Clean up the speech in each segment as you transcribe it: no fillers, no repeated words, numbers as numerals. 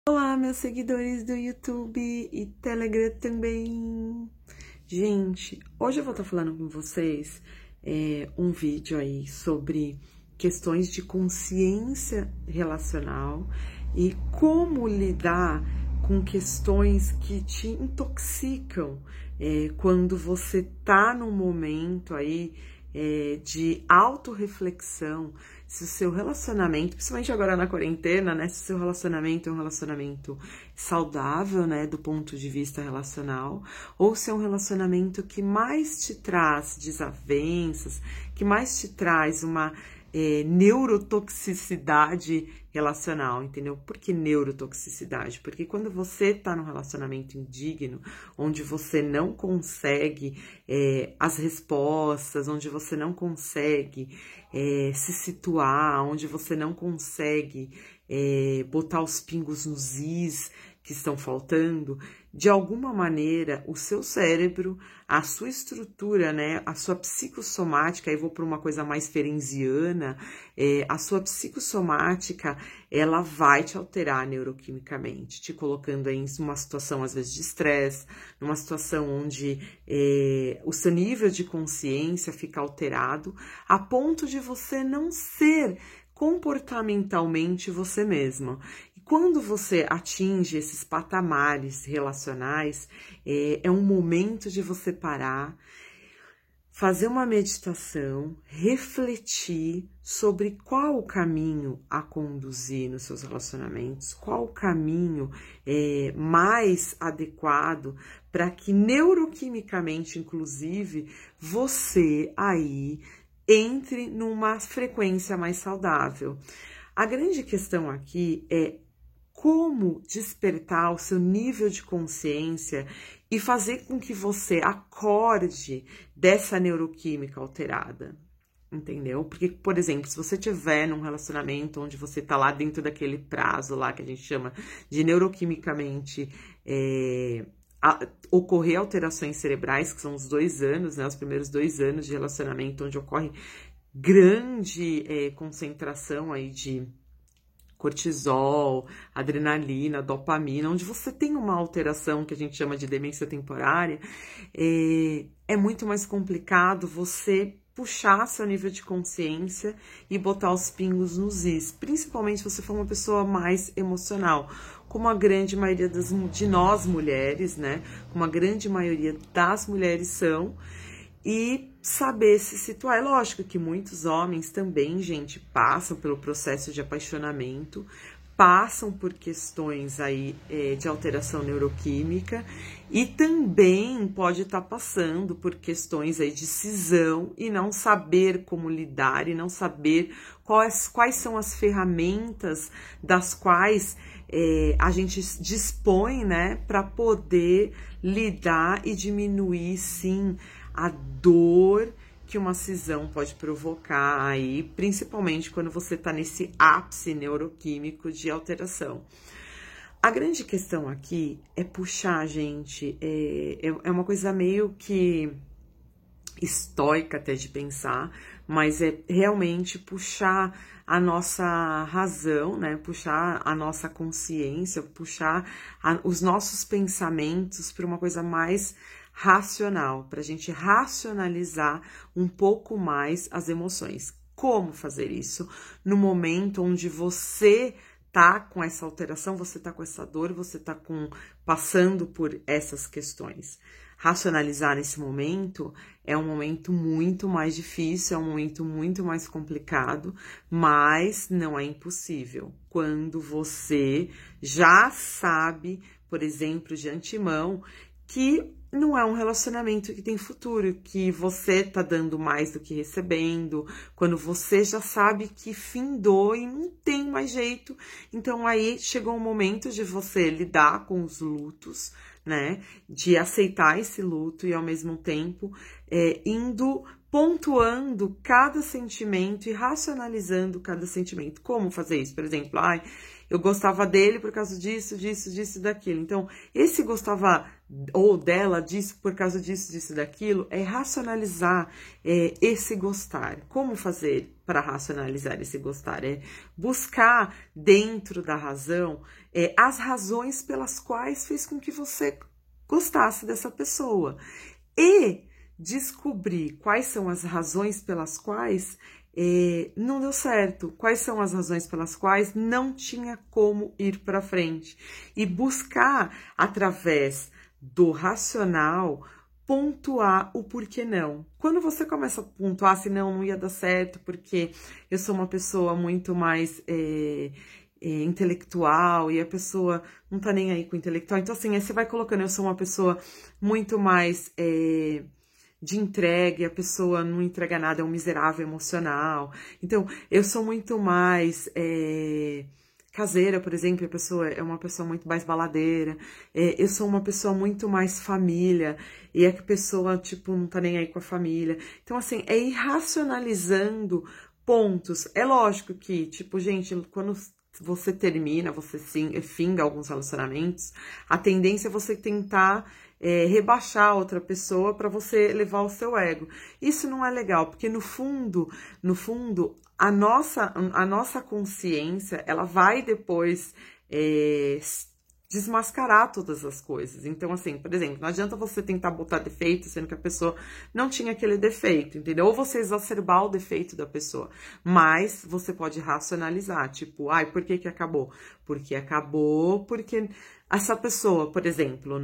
Olá, meus seguidores do YouTube e Telegram também. Gente, hoje eu vou estar falando com vocês um vídeo aí sobre questões de consciência relacional e como lidar com questões que te intoxicam quando você tá num momento aí de autorreflexão, se o seu relacionamento, principalmente agora na quarentena, né, se o seu relacionamento é um relacionamento saudável, né, do ponto de vista relacional, ou se é um relacionamento que mais te traz desavenças, que mais te traz uma neurotoxicidade relacional, entendeu? Por que neurotoxicidade? Porque quando você tá num relacionamento indigno, onde você não consegue as respostas, onde você não consegue se situar, onde você não consegue botar os pingos nos is que estão faltando, de alguma maneira o seu cérebro, a sua estrutura, né, a sua psicossomática, aí vou para uma coisa mais ferenziana, a sua psicossomática, ela vai te alterar neuroquimicamente, te colocando aí em uma situação às vezes de estresse, numa situação onde o seu nível de consciência fica alterado, a ponto de você não ser comportamentalmente você mesma. Quando você atinge esses patamares relacionais, é um momento de você parar, fazer uma meditação, refletir sobre qual o caminho a conduzir nos seus relacionamentos, qual o caminho mais adequado para que neuroquimicamente, inclusive, você aí entre numa frequência mais saudável. A grande questão aqui é como despertar o seu nível de consciência e fazer com que você acorde dessa neuroquímica alterada, entendeu? Porque, por exemplo, se você tiver num relacionamento onde você tá lá dentro daquele prazo lá que a gente chama de neuroquimicamente ocorrer alterações cerebrais, que são os 2 anos, né? Os primeiros 2 anos de relacionamento, onde ocorre grande concentração aí de cortisol, adrenalina, dopamina, onde você tem uma alteração que a gente chama de demência temporária, é muito mais complicado você puxar seu nível de consciência e botar os pingos nos is, principalmente se você for uma pessoa mais emocional, como a grande maioria de nós mulheres, né? Como a grande maioria das mulheres são, e saber se situar. É lógico que muitos homens também, gente, passam pelo processo de apaixonamento, passam por questões aí de alteração neuroquímica e também pode estar passando por questões aí de cisão e não saber como lidar e não saber quais são as ferramentas das quais a gente dispõe, né, para poder lidar e diminuir, sim, a dor que uma cisão pode provocar aí, principalmente quando você tá nesse ápice neuroquímico de alteração. A grande questão aqui é puxar, gente, é uma coisa meio que estoica até de pensar, mas é realmente puxar a nossa razão, né? Puxar a nossa consciência, puxar os nossos pensamentos para uma coisa mais racional, para a gente racionalizar um pouco mais as emoções. Como fazer isso? No momento onde você tá com essa alteração, você tá com essa dor, você tá passando por essas questões. Racionalizar nesse momento é um momento muito mais difícil, é um momento muito mais complicado, mas não é impossível. Quando você já sabe, por exemplo, de antemão, que não é um relacionamento que tem futuro, que você tá dando mais do que recebendo, quando você já sabe que findou e não tem mais jeito. Então aí chegou o momento de você lidar com os lutos, né? De aceitar esse luto e ao mesmo tempo indo pontuando cada sentimento e racionalizando cada sentimento. Como fazer isso? Por exemplo, eu gostava dele por causa disso, disso, disso e daquilo. Então, esse gostava ou dela disso por causa disso, disso e daquilo, é racionalizar esse gostar. Como fazer para racionalizar esse gostar? É buscar dentro da razão as razões pelas quais fez com que você gostasse dessa pessoa. E descobrir quais são as razões pelas quais não deu certo, quais são as razões pelas quais não tinha como ir para frente. E buscar, através do racional, pontuar o porquê não. Quando você começa a pontuar se não ia dar certo, porque eu sou uma pessoa muito mais intelectual e a pessoa não tá nem aí com o intelectual. Então, assim, aí você vai colocando, eu sou uma pessoa muito mais de entrega, a pessoa não entrega nada, é um miserável emocional. Então, eu sou muito mais caseira, por exemplo, a pessoa é uma pessoa muito mais baladeira. Eu sou uma pessoa muito mais família, e a pessoa, tipo, não tá nem aí com a família. Então, assim, é ir racionalizando pontos. É lógico que, tipo, gente, quando você termina, você finda alguns relacionamentos, a tendência é você tentar rebaixar a outra pessoa para você elevar o seu ego. Isso não é legal, porque no fundo, a nossa consciência, ela vai depois desmascarar todas as coisas. Então, assim, por exemplo, não adianta você tentar botar defeito, sendo que a pessoa não tinha aquele defeito, entendeu? Ou você exacerbar o defeito da pessoa, mas você pode racionalizar, tipo, ai, por que acabou? Porque acabou porque essa pessoa, por exemplo,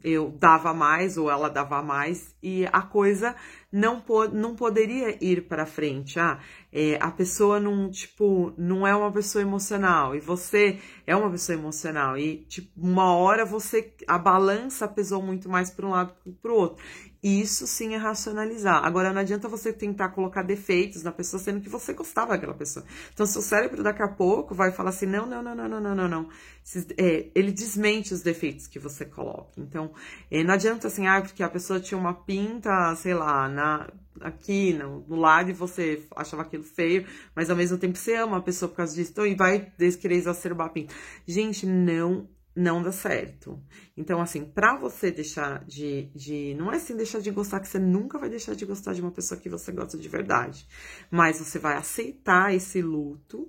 eu dava mais ou ela dava mais e a coisa não poderia ir para frente. A pessoa não é uma pessoa emocional e você é uma pessoa emocional e, tipo, uma hora a balança pesou muito mais para um lado que para o outro. Isso sim é racionalizar. Agora, não adianta você tentar colocar defeitos na pessoa, sendo que você gostava daquela pessoa. Então, seu cérebro daqui a pouco vai falar assim, não. Ele desmente os defeitos que você coloca. Então, não adianta assim, porque a pessoa tinha uma pinta, sei lá, aqui no lado e você achava aquilo feio, mas ao mesmo tempo você ama a pessoa por causa disso, então, e vai querer exacerbar a pinta. Gente, não dá certo. Então, assim, pra você deixar não é assim deixar de gostar, que você nunca vai deixar de gostar de uma pessoa que você gosta de verdade. Mas você vai aceitar esse luto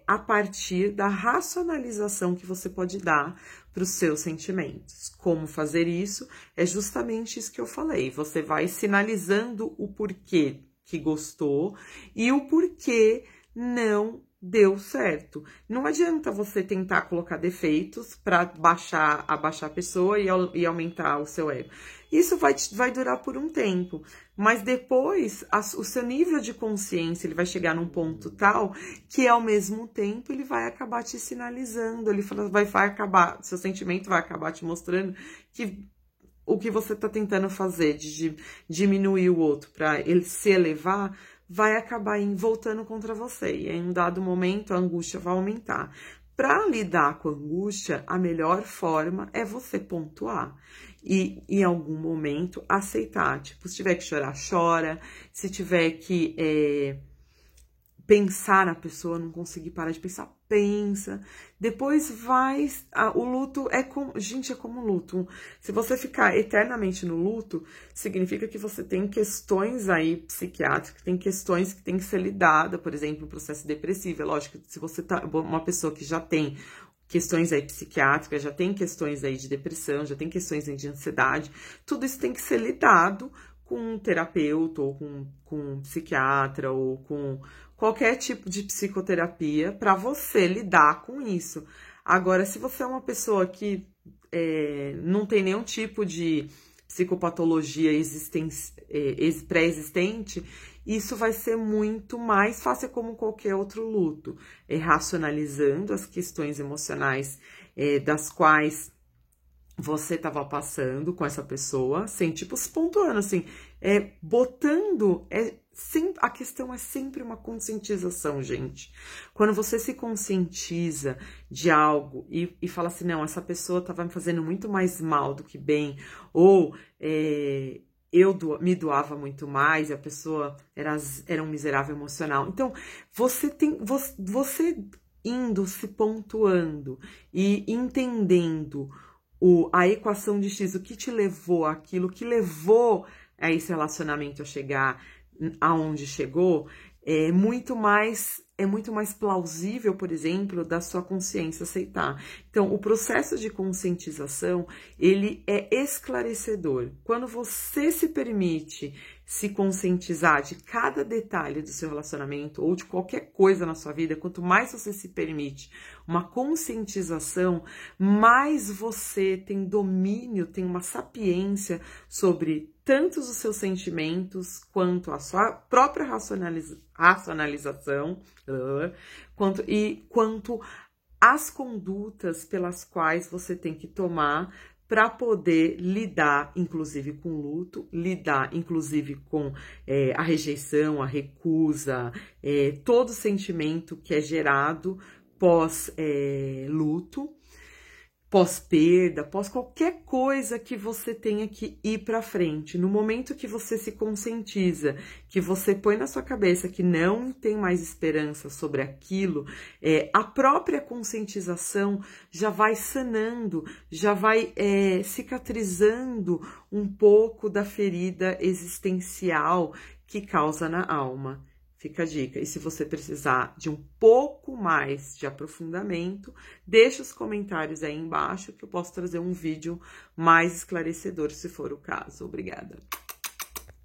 a partir da racionalização que você pode dar para os seus sentimentos. Como fazer isso? É justamente isso que eu falei. Você vai sinalizando o porquê que gostou e o porquê não deu certo. Não adianta você tentar colocar defeitos para abaixar a pessoa e aumentar o seu ego. Isso vai durar por um tempo, mas depois o seu nível de consciência ele vai chegar num ponto tal que ao mesmo tempo ele vai acabar te sinalizando, vai acabar, seu sentimento vai acabar te mostrando que o que você está tentando fazer de diminuir o outro para ele se elevar vai acabar voltando contra você. E em um dado momento a angústia vai aumentar. Para lidar com a angústia, a melhor forma é você pontuar. E em algum momento aceitar. Tipo, se tiver que chorar, chora. Se tiver que pensar na pessoa, não conseguir parar de pensar, pensa. Depois o luto gente, é como luto. Se você ficar eternamente no luto, significa que você tem questões aí psiquiátricas, tem questões que tem que ser lidada, por exemplo, um processo depressivo. É lógico que se você tá uma pessoa que já tem questões aí psiquiátricas, já tem questões aí de depressão, já tem questões aí de ansiedade, tudo isso tem que ser lidado com um terapeuta, ou com um psiquiatra, ou com qualquer tipo de psicoterapia para você lidar com isso. Agora, se você é uma pessoa que não tem nenhum tipo de psicopatologia pré-existente, isso vai ser muito mais fácil como qualquer outro luto. Racionalizando as questões emocionais das quais você estava passando com essa pessoa, sem tipo se pontuando, assim, botando, a questão é sempre uma conscientização, gente. Quando você se conscientiza de algo e fala assim, não, essa pessoa estava me fazendo muito mais mal do que bem, ou me doava muito mais, e a pessoa era um miserável emocional. Então, você indo se pontuando e entendendo a equação de X, o que te levou àquilo, o que levou a esse relacionamento a chegar aonde chegou, é muito mais plausível, por exemplo, da sua consciência aceitar. Então, o processo de conscientização, ele é esclarecedor. Quando você se permite se conscientizar de cada detalhe do seu relacionamento ou de qualquer coisa na sua vida, quanto mais você se permite uma conscientização, mais você tem domínio, tem uma sapiência sobre tantos os seus sentimentos, quanto a sua própria racionalização, quanto as condutas pelas quais você tem que tomar para poder lidar, inclusive, com o luto, lidar, inclusive, com a rejeição, a recusa, todo sentimento que é gerado pós-luto, pós-perda, pós qualquer coisa que você tenha que ir para frente. No momento que você se conscientiza, que você põe na sua cabeça que não tem mais esperança sobre aquilo, a própria conscientização já vai sanando, já vai cicatrizando um pouco da ferida existencial que causa na alma. Fica a dica. E se você precisar de um pouco mais de aprofundamento, deixa os comentários aí embaixo que eu posso trazer um vídeo mais esclarecedor, se for o caso. Obrigada.